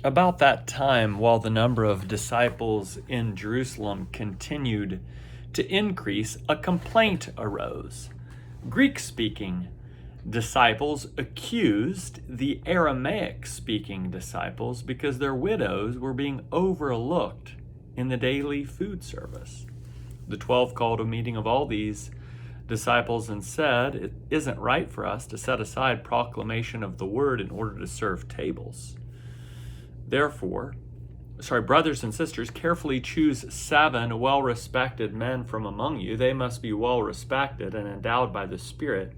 About that time, while the number of disciples in Jerusalem continued to increase, a complaint arose. Greek-speaking disciples accused the Aramaic-speaking disciples because their widows were being overlooked in the daily food service. The 12 called a meeting of all these disciples and said, "It isn't right for us to set aside proclamation of the word in order to serve tables. Therefore, brothers and sisters, carefully choose 7 well-respected men from among you. They must be well-respected and endowed by the Spirit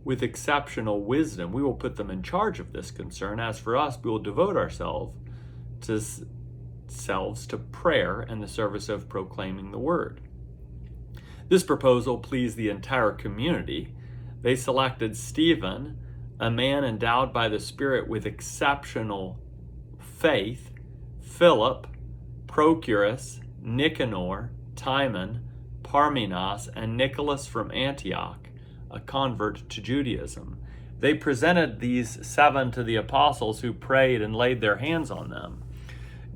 with exceptional wisdom. We will put them in charge of this concern. As for us, we will devote ourselves to prayer and the service of proclaiming the word." This proposal pleased the entire community. They selected Stephen, a man endowed by the Spirit with exceptional faith, Philip, Prochorus, Nicanor, Timon, Parmenas, and Nicholas from Antioch, a convert to Judaism. They presented these 7 to the apostles, who prayed and laid their hands on them.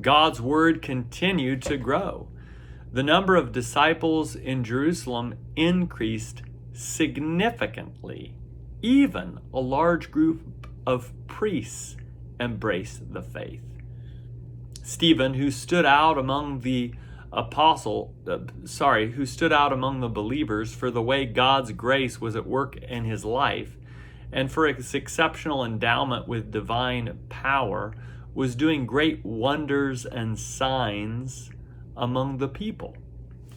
God's word continued to grow. The number of disciples in Jerusalem increased significantly. Even a large group of priests embraced the faith. Stephen, who stood out among the believers for the way God's grace was at work in his life and for his exceptional endowment with divine power, was doing great wonders and signs among the people.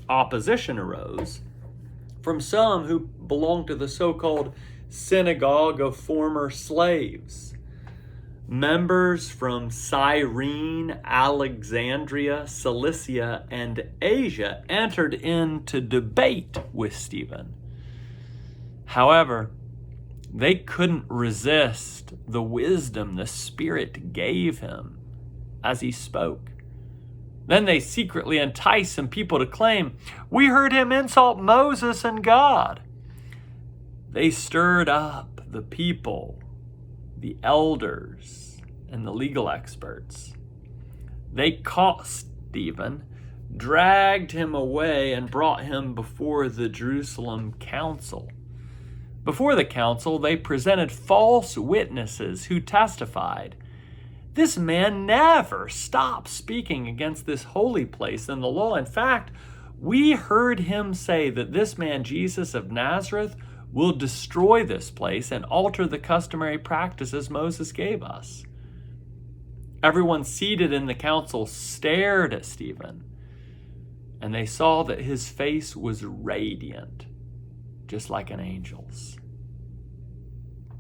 Opposition arose from some who belonged to the so-called synagogue of former slaves. Members from Cyrene, Alexandria, Cilicia, and Asia entered into debate with Stephen. However, they couldn't resist the wisdom the Spirit gave him as he spoke. Then they secretly enticed some people to claim, "We heard him insult Moses and God." They stirred up the people, the elders, and the legal experts. They caught Stephen, dragged him away, and brought him before the Jerusalem council. Before the council, they presented false witnesses who testified, "This man never stopped speaking against this holy place and the law. In fact, we heard him say that this man, Jesus of Nazareth, will destroy this place and alter the customary practices Moses gave us." Everyone seated in the council stared at Stephen, and they saw that his face was radiant, just like an angel's.